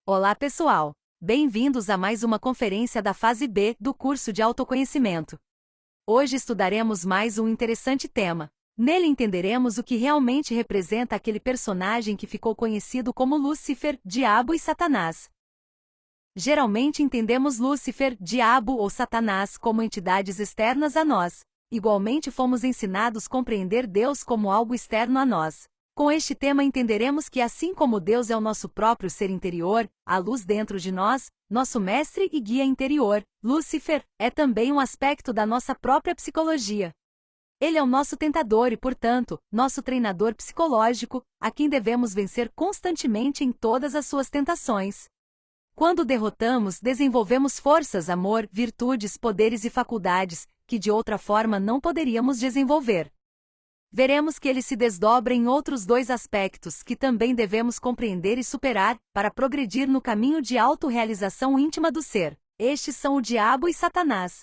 Olá, pessoal! Bem-vindos a mais uma conferência da fase B do curso de autoconhecimento. Hoje estudaremos mais um interessante tema. Nele entenderemos o que realmente representa aquele personagem que ficou conhecido como Lúcifer, Diabo e Satanás. Geralmente entendemos Lúcifer, Diabo ou Satanás como entidades externas a nós. Igualmente fomos ensinados a compreender Deus como algo externo a nós. Com este tema entenderemos que assim como Deus é o nosso próprio ser interior, a luz dentro de nós, nosso mestre e guia interior, Lúcifer, é também um aspecto da nossa própria psicologia. Ele é o nosso tentador e, portanto, nosso treinador psicológico, a quem devemos vencer constantemente em todas as suas tentações. Quando o derrotamos, desenvolvemos forças, amor, virtudes, poderes e faculdades, que de outra forma não poderíamos desenvolver. Veremos que ele se desdobra em outros dois aspectos que também devemos compreender e superar, para progredir no caminho de autorrealização íntima do ser. Estes são o Diabo e Satanás.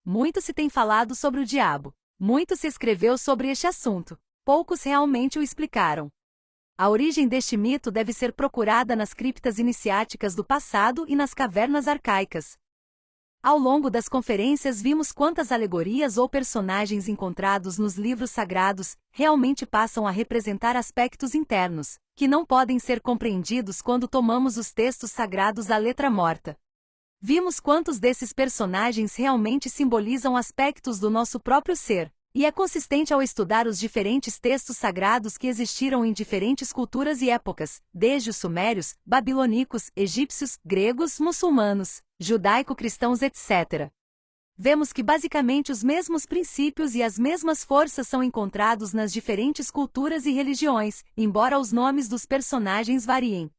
Muito se tem falado sobre o Diabo. Muito se escreveu sobre este assunto. Poucos realmente o explicaram. A origem deste mito deve ser procurada nas criptas iniciáticas do passado e nas cavernas arcaicas. Ao longo das conferências vimos quantas alegorias ou personagens encontrados nos livros sagrados realmente passam a representar aspectos internos, que não podem ser compreendidos quando tomamos os textos sagrados à letra morta. Vimos quantos desses personagens realmente simbolizam aspectos do nosso próprio ser, e é consistente ao estudar os diferentes textos sagrados que existiram em diferentes culturas e épocas, desde os sumérios, babilônicos, egípcios, gregos, muçulmanos, judaico-cristãos, etc. Vemos que basicamente os mesmos princípios e as mesmas forças são encontrados nas diferentes culturas e religiões, embora os nomes dos personagens variem.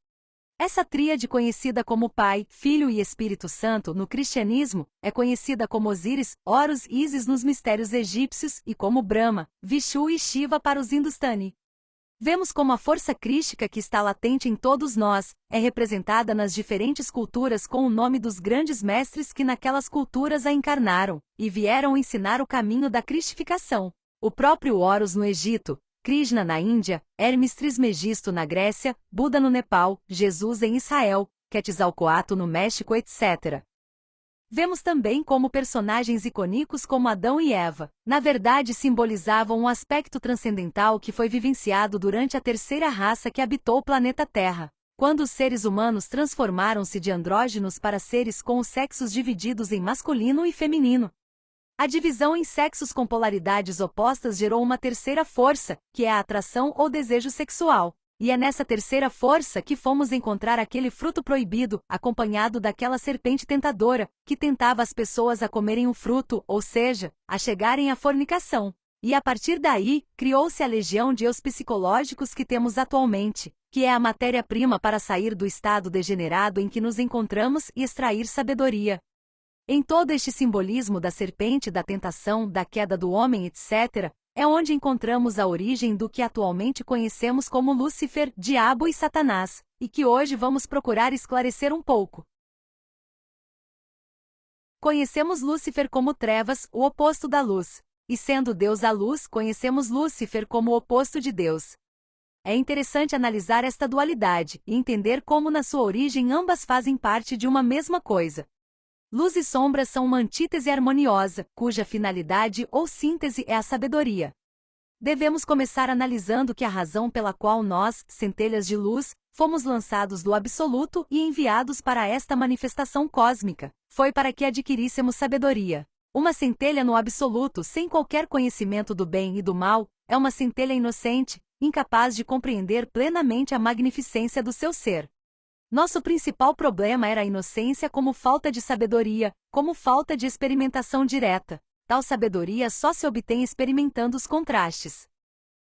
Essa tríade conhecida como Pai, Filho e Espírito Santo no cristianismo, é conhecida como Osíris, Horus e Ísis nos mistérios egípcios e como Brahma, Vishnu e Shiva para os Hindustani. Vemos como a força crística que está latente em todos nós, é representada nas diferentes culturas com o nome dos grandes mestres que naquelas culturas a encarnaram, e vieram ensinar o caminho da cristificação. O próprio Horus no Egito, Krishna na Índia, Hermes Trismegisto na Grécia, Buda no Nepal, Jesus em Israel, Quetzalcoatl no México, etc. Vemos também como personagens icônicos como Adão e Eva, na verdade simbolizavam um aspecto transcendental que foi vivenciado durante a terceira raça que habitou o planeta Terra, quando os seres humanos transformaram-se de andrógenos para seres com os sexos divididos em masculino e feminino. A divisão em sexos com polaridades opostas gerou uma terceira força, que é a atração ou desejo sexual. E é nessa terceira força que fomos encontrar aquele fruto proibido, acompanhado daquela serpente tentadora, que tentava as pessoas a comerem o fruto, ou seja, a chegarem à fornicação. E a partir daí, criou-se a legião de eus psicológicos que temos atualmente, que é a matéria-prima para sair do estado degenerado em que nos encontramos e extrair sabedoria. Em todo este simbolismo da serpente, da tentação, da queda do homem, etc., é onde encontramos a origem do que atualmente conhecemos como Lúcifer, Diabo e Satanás, e que hoje vamos procurar esclarecer um pouco. Conhecemos Lúcifer como trevas, o oposto da luz, e sendo Deus a luz, conhecemos Lúcifer como o oposto de Deus. É interessante analisar esta dualidade e entender como na sua origem ambas fazem parte de uma mesma coisa. Luz e sombra são uma antítese harmoniosa, cuja finalidade ou síntese é a sabedoria. Devemos começar analisando que a razão pela qual nós, centelhas de luz, fomos lançados do absoluto e enviados para esta manifestação cósmica, foi para que adquiríssemos sabedoria. Uma centelha no absoluto sem qualquer conhecimento do bem e do mal, é uma centelha inocente, incapaz de compreender plenamente a magnificência do seu ser. Nosso principal problema era a inocência como falta de sabedoria, como falta de experimentação direta. Tal sabedoria só se obtém experimentando os contrastes.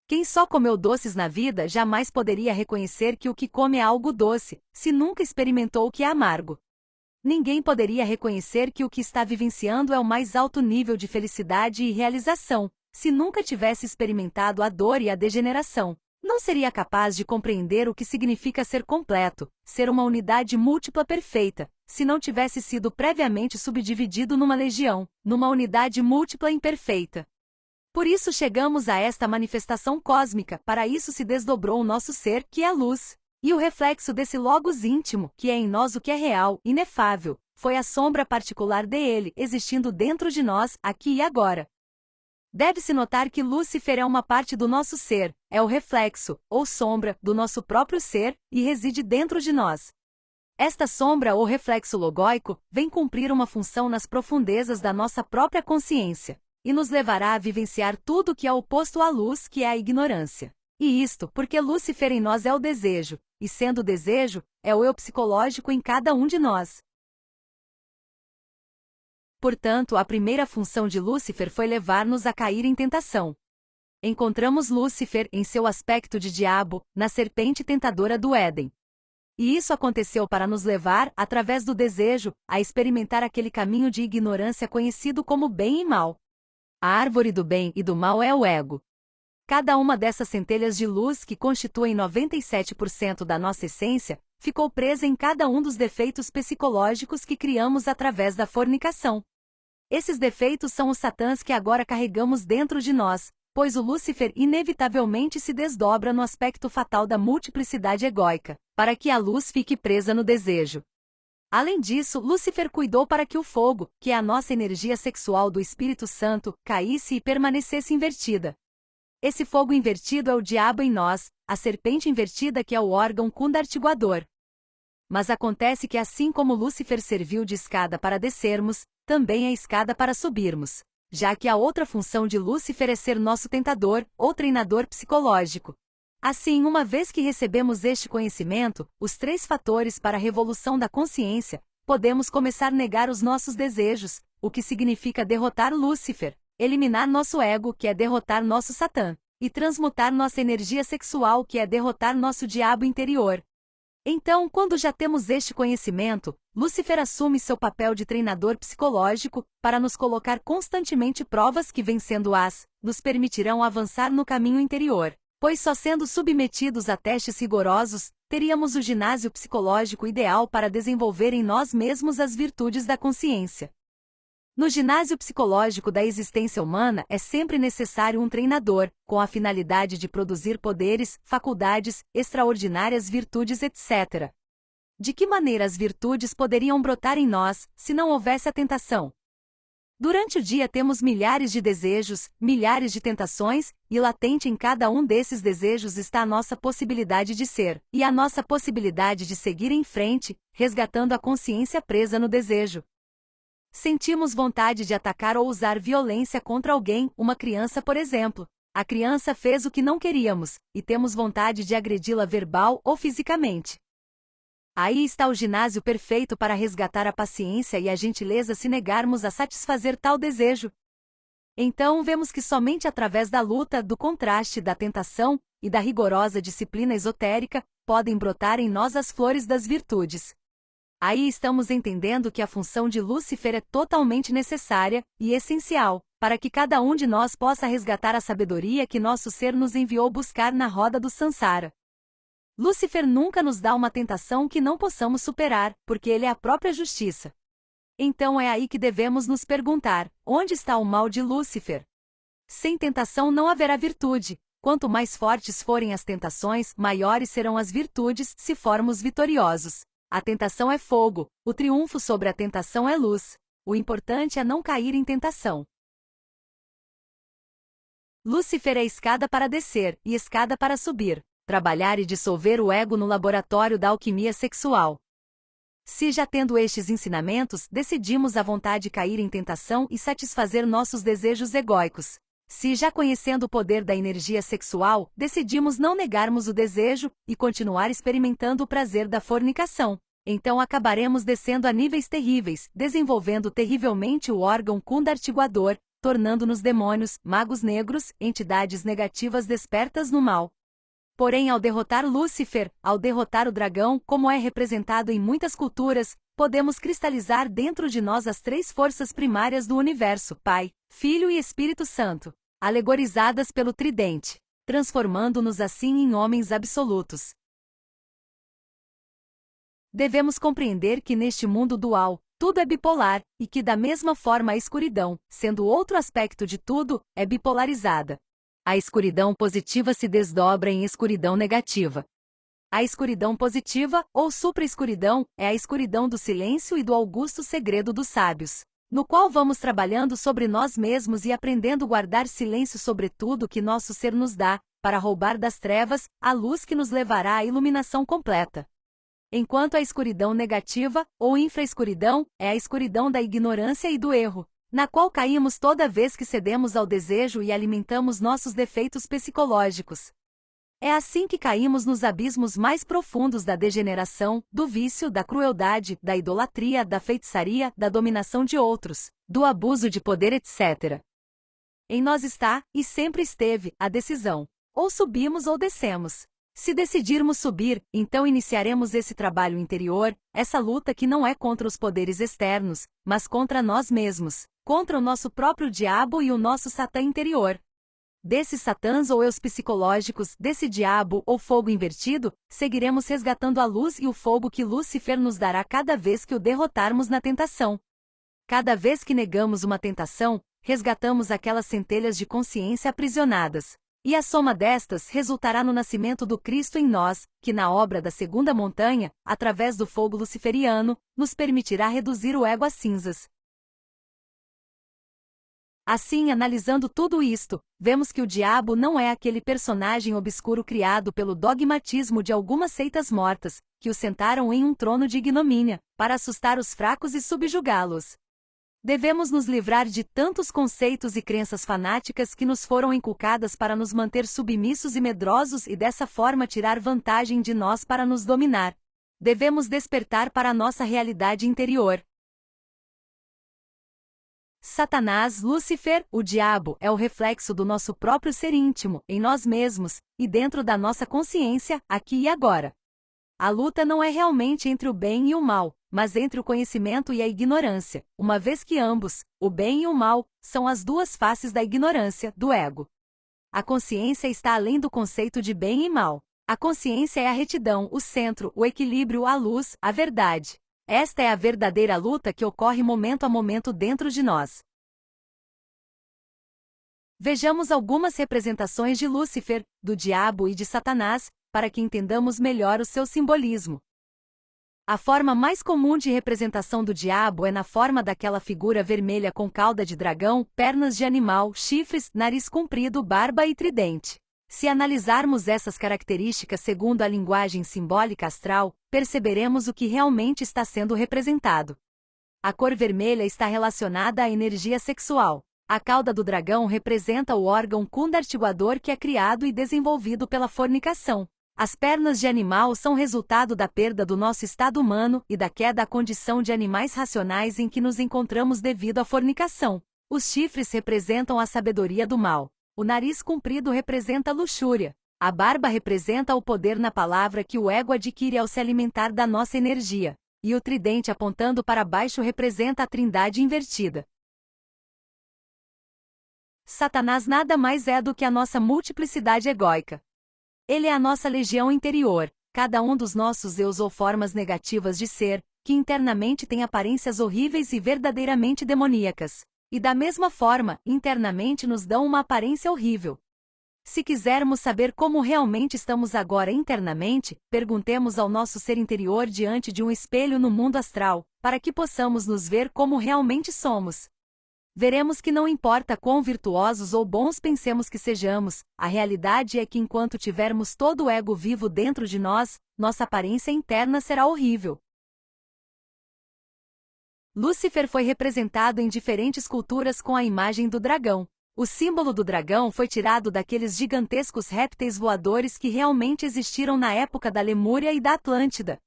Quem só comeu doces na vida jamais poderia reconhecer que o que come é algo doce, se nunca experimentou o que é amargo. Ninguém poderia reconhecer que o que está vivenciando é o mais alto nível de felicidade e realização, se nunca tivesse experimentado a dor e a degeneração. Não seria capaz de compreender o que significa ser completo, ser uma unidade múltipla perfeita, se não tivesse sido previamente subdividido numa legião, numa unidade múltipla imperfeita. Por isso chegamos a esta manifestação cósmica, para isso se desdobrou o nosso ser, que é a luz. E o reflexo desse logos íntimo, que é em nós o que é real, inefável, foi a sombra particular dele, existindo dentro de nós, aqui e agora. Deve-se notar que Lúcifer é uma parte do nosso ser, é o reflexo, ou sombra, do nosso próprio ser, e reside dentro de nós. Esta sombra ou reflexo logóico vem cumprir uma função nas profundezas da nossa própria consciência, e nos levará a vivenciar tudo o que é oposto à luz, que é a ignorância. E isto porque Lúcifer em nós é o desejo, e sendo o desejo, é o eu psicológico em cada um de nós. Portanto, a primeira função de Lúcifer foi levar-nos a cair em tentação. Encontramos Lúcifer, em seu aspecto de diabo, na serpente tentadora do Éden. E isso aconteceu para nos levar, através do desejo, a experimentar aquele caminho de ignorância conhecido como bem e mal. A árvore do bem e do mal é o ego. Cada uma dessas centelhas de luz que constituem 97% da nossa essência, ficou presa em cada um dos defeitos psicológicos que criamos através da fornicação. Esses defeitos são os satãs que agora carregamos dentro de nós, pois o Lúcifer inevitavelmente se desdobra no aspecto fatal da multiplicidade egóica, para que a luz fique presa no desejo. Além disso, Lúcifer cuidou para que o fogo, que é a nossa energia sexual do Espírito Santo, caísse e permanecesse invertida. Esse fogo invertido é o diabo em nós, a serpente invertida que é o órgão kundartiguador. Mas acontece que assim como Lúcifer serviu de escada para descermos, também é escada para subirmos, já que a outra função de Lúcifer é ser nosso tentador, ou treinador psicológico. Assim, uma vez que recebemos este conhecimento, os 3 fatores para a revolução da consciência, podemos começar a negar os nossos desejos, o que significa derrotar Lúcifer, eliminar nosso ego, que é derrotar nosso Satã, e transmutar nossa energia sexual, que é derrotar nosso diabo interior. Então, quando já temos este conhecimento, Lúcifer assume seu papel de treinador psicológico, para nos colocar constantemente provas que, vencendo-as, nos permitirão avançar no caminho interior, pois só sendo submetidos a testes rigorosos, teríamos o ginásio psicológico ideal para desenvolver em nós mesmos as virtudes da consciência. No ginásio psicológico da existência humana é sempre necessário um treinador, com a finalidade de produzir poderes, faculdades, extraordinárias virtudes, etc. De que maneira as virtudes poderiam brotar em nós, se não houvesse a tentação? Durante o dia temos milhares de desejos, milhares de tentações, e latente em cada um desses desejos está a nossa possibilidade de ser, e a nossa possibilidade de seguir em frente, resgatando a consciência presa no desejo. Sentimos vontade de atacar ou usar violência contra alguém, uma criança por exemplo. A criança fez o que não queríamos, e temos vontade de agredi-la verbal ou fisicamente. Aí está o ginásio perfeito para resgatar a paciência e a gentileza se negarmos a satisfazer tal desejo. Então vemos que somente através da luta, do contraste, da tentação e da rigorosa disciplina esotérica, podem brotar em nós as flores das virtudes. Aí estamos entendendo que a função de Lúcifer é totalmente necessária e essencial, para que cada um de nós possa resgatar a sabedoria que nosso ser nos enviou buscar na roda do Sansara. Lúcifer nunca nos dá uma tentação que não possamos superar, porque ele é a própria justiça. Então é aí que devemos nos perguntar, onde está o mal de Lúcifer? Sem tentação não haverá virtude. Quanto mais fortes forem as tentações, maiores serão as virtudes, se formos vitoriosos. A tentação é fogo, o triunfo sobre a tentação é luz. O importante é não cair em tentação. Lúcifer é escada para descer, e escada para subir. Trabalhar e dissolver o ego no laboratório da alquimia sexual. Se já tendo estes ensinamentos, decidimos à vontade cair em tentação e satisfazer nossos desejos egóicos. Se já conhecendo o poder da energia sexual, decidimos não negarmos o desejo e continuar experimentando o prazer da fornicação, então acabaremos descendo a níveis terríveis, desenvolvendo terrivelmente o órgão kundartiguador, tornando-nos demônios, magos negros, entidades negativas despertas no mal. Porém, ao derrotar Lúcifer, ao derrotar o dragão, como é representado em muitas culturas, podemos cristalizar dentro de nós as 3 forças primárias do universo, Pai, Filho e Espírito Santo, alegorizadas pelo tridente, transformando-nos assim em homens absolutos. Devemos compreender que neste mundo dual, tudo é bipolar, e que da mesma forma a escuridão, sendo outro aspecto de tudo, é bipolarizada. A escuridão positiva se desdobra em escuridão negativa. A escuridão positiva, ou supra-escuridão, é a escuridão do silêncio e do augusto segredo dos sábios, no qual vamos trabalhando sobre nós mesmos e aprendendo a guardar silêncio sobre tudo que nosso ser nos dá, para roubar das trevas a luz que nos levará à iluminação completa. Enquanto a escuridão negativa, ou infra-escuridão, é a escuridão da ignorância e do erro, na qual caímos toda vez que cedemos ao desejo e alimentamos nossos defeitos psicológicos. É assim que caímos nos abismos mais profundos da degeneração, do vício, da crueldade, da idolatria, da feitiçaria, da dominação de outros, do abuso de poder, etc. Em nós está, e sempre esteve, a decisão. Ou subimos ou descemos. Se decidirmos subir, então iniciaremos esse trabalho interior, essa luta que não é contra os poderes externos, mas contra nós mesmos, contra o nosso próprio diabo e o nosso Satã interior. Desses satãs ou eus psicológicos, desse diabo ou fogo invertido, seguiremos resgatando a luz e o fogo que Lúcifer nos dará cada vez que o derrotarmos na tentação. Cada vez que negamos uma tentação, resgatamos aquelas centelhas de consciência aprisionadas. E a soma destas resultará no nascimento do Cristo em nós, que na obra da segunda montanha, através do fogo luciferiano, nos permitirá reduzir o ego a cinzas. Assim, analisando tudo isto, vemos que o diabo não é aquele personagem obscuro criado pelo dogmatismo de algumas seitas mortas, que o sentaram em um trono de ignomínia, para assustar os fracos e subjugá-los. Devemos nos livrar de tantos conceitos e crenças fanáticas que nos foram inculcadas para nos manter submissos e medrosos e dessa forma tirar vantagem de nós para nos dominar. Devemos despertar para a nossa realidade interior. Satanás, Lúcifer, o diabo, é o reflexo do nosso próprio ser íntimo, em nós mesmos, e dentro da nossa consciência, aqui e agora. A luta não é realmente entre o bem e o mal, mas entre o conhecimento e a ignorância, uma vez que ambos, o bem e o mal, são as duas faces da ignorância, do ego. A consciência está além do conceito de bem e mal. A consciência é a retidão, o centro, o equilíbrio, a luz, a verdade. Esta é a verdadeira luta que ocorre momento a momento dentro de nós. Vejamos algumas representações de Lúcifer, do diabo e de Satanás, para que entendamos melhor o seu simbolismo. A forma mais comum de representação do diabo é na forma daquela figura vermelha com cauda de dragão, pernas de animal, chifres, nariz comprido, barba e tridente. Se analisarmos essas características segundo a linguagem simbólica astral, perceberemos o que realmente está sendo representado. A cor vermelha está relacionada à energia sexual. A cauda do dragão representa o órgão cundartiguador que é criado e desenvolvido pela fornicação. As pernas de animal são resultado da perda do nosso estado humano e da queda à condição de animais racionais em que nos encontramos devido à fornicação. Os chifres representam a sabedoria do mal. O nariz comprido representa a luxúria. A barba representa o poder na palavra que o ego adquire ao se alimentar da nossa energia. E o tridente apontando para baixo representa a trindade invertida. Satanás nada mais é do que a nossa multiplicidade egóica. Ele é a nossa legião interior, cada um dos nossos eus ou formas negativas de ser, que internamente tem aparências horríveis e verdadeiramente demoníacas. E da mesma forma, internamente nos dão uma aparência horrível. Se quisermos saber como realmente estamos agora internamente, perguntemos ao nosso ser interior diante de um espelho no mundo astral, para que possamos nos ver como realmente somos. Veremos que não importa quão virtuosos ou bons pensemos que sejamos, a realidade é que enquanto tivermos todo o ego vivo dentro de nós, nossa aparência interna será horrível. Lúcifer foi representado em diferentes culturas com a imagem do dragão. O símbolo do dragão foi tirado daqueles gigantescos répteis voadores que realmente existiram na época da Lemúria e da Atlântida.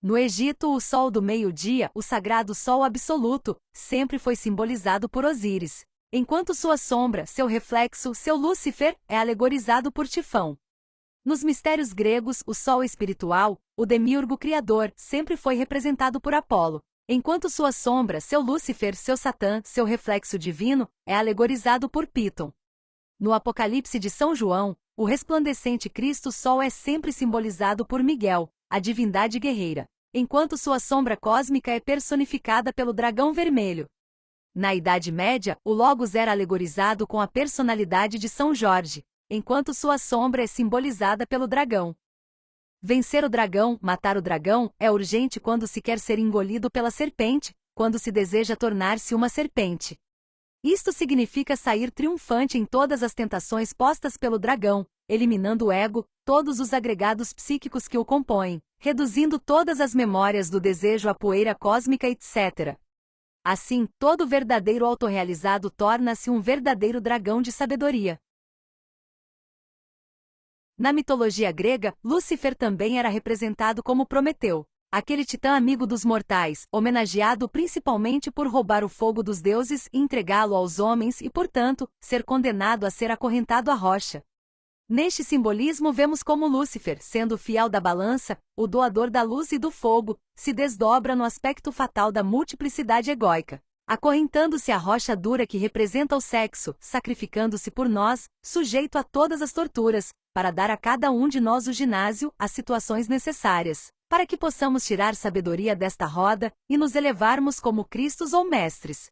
No Egito, o sol do meio-dia, o sagrado sol absoluto, sempre foi simbolizado por Osíris, enquanto sua sombra, seu reflexo, seu Lúcifer, é alegorizado por Tifão. Nos mistérios gregos, o sol espiritual, o demiurgo criador, sempre foi representado por Apolo, enquanto sua sombra, seu Lúcifer, seu Satã, seu reflexo divino, é alegorizado por Píton. No Apocalipse de São João, o resplandecente Cristo Sol é sempre simbolizado por Miguel, a divindade guerreira, enquanto sua sombra cósmica é personificada pelo dragão vermelho. Na Idade Média, o Logos era alegorizado com a personalidade de São Jorge, enquanto sua sombra é simbolizada pelo dragão. Vencer o dragão, matar o dragão, é urgente quando se quer ser engolido pela serpente, quando se deseja tornar-se uma serpente. Isto significa sair triunfante em todas as tentações postas pelo dragão, eliminando o ego, todos os agregados psíquicos que o compõem, reduzindo todas as memórias do desejo à poeira cósmica, etc. Assim, todo verdadeiro autorrealizado torna-se um verdadeiro dragão de sabedoria. Na mitologia grega, Lúcifer também era representado como Prometeu, aquele titã amigo dos mortais, homenageado principalmente por roubar o fogo dos deuses e entregá-lo aos homens e, portanto, ser condenado a ser acorrentado à rocha. Neste simbolismo vemos como Lúcifer, sendo o fiel da balança, o doador da luz e do fogo, se desdobra no aspecto fatal da multiplicidade egóica, acorrentando-se à rocha dura que representa o sexo, sacrificando-se por nós, sujeito a todas as torturas, para dar a cada um de nós o ginásio, as situações necessárias, para que possamos tirar sabedoria desta roda e nos elevarmos como Cristos ou mestres.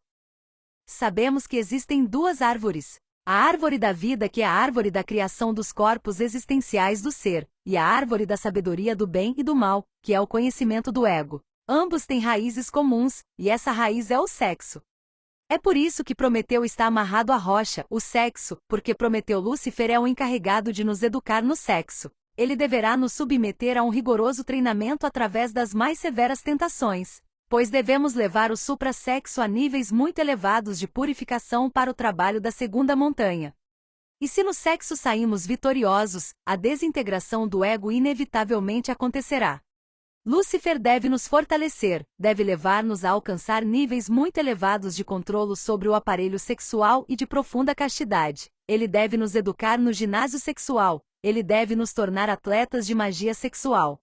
Sabemos que existem duas árvores. A árvore da vida, que é a árvore da criação dos corpos existenciais do ser, e a árvore da sabedoria do bem e do mal, que é o conhecimento do ego. Ambos têm raízes comuns, e essa raiz é o sexo. É por isso que Prometeu está amarrado à rocha, o sexo, porque Prometeu Lúcifer é o encarregado de nos educar no sexo. Ele deverá nos submeter a um rigoroso treinamento através das mais severas tentações, pois devemos levar o suprassexo a níveis muito elevados de purificação para o trabalho da segunda montanha. E se no sexo saímos vitoriosos, a desintegração do ego inevitavelmente acontecerá. Lúcifer deve nos fortalecer, deve levar-nos a alcançar níveis muito elevados de controle sobre o aparelho sexual e de profunda castidade. Ele deve nos educar no ginásio sexual, ele deve nos tornar atletas de magia sexual.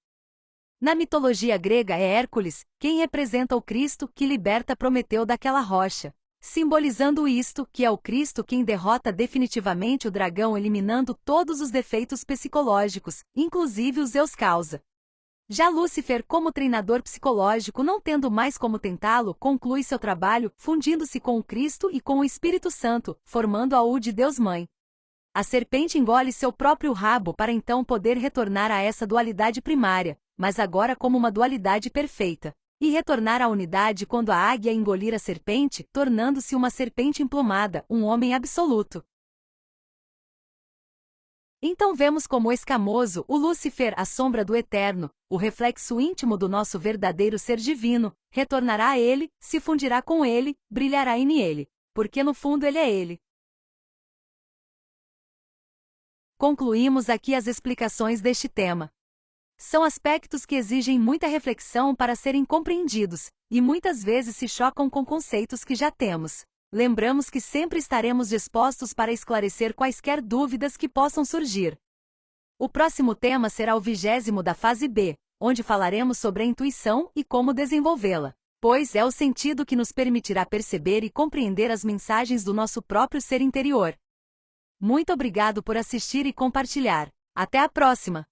Na mitologia grega é Hércules, quem representa o Cristo que liberta Prometeu daquela rocha, simbolizando isto, que é o Cristo quem derrota definitivamente o dragão eliminando todos os defeitos psicológicos, inclusive os eus causa. Já Lúcifer, como treinador psicológico, não tendo mais como tentá-lo, conclui seu trabalho, fundindo-se com o Cristo e com o Espírito Santo, formando a U de Deus Mãe. A serpente engole seu próprio rabo para então poder retornar a essa dualidade primária, mas agora como uma dualidade perfeita, e retornar à unidade quando a águia engolir a serpente, tornando-se uma serpente emplumada, um homem absoluto. Então vemos como escamoso o Lúcifer, a sombra do Eterno, o reflexo íntimo do nosso verdadeiro ser divino, retornará a ele, se fundirá com ele, brilhará em ele, porque no fundo ele é ele. Concluímos aqui as explicações deste tema. São aspectos que exigem muita reflexão para serem compreendidos, e muitas vezes se chocam com conceitos que já temos. Lembramos que sempre estaremos dispostos para esclarecer quaisquer dúvidas que possam surgir. O próximo tema será o 20º da fase B, onde falaremos sobre a intuição e como desenvolvê-la, pois é o sentido que nos permitirá perceber e compreender as mensagens do nosso próprio ser interior. Muito obrigado por assistir e compartilhar. Até a próxima!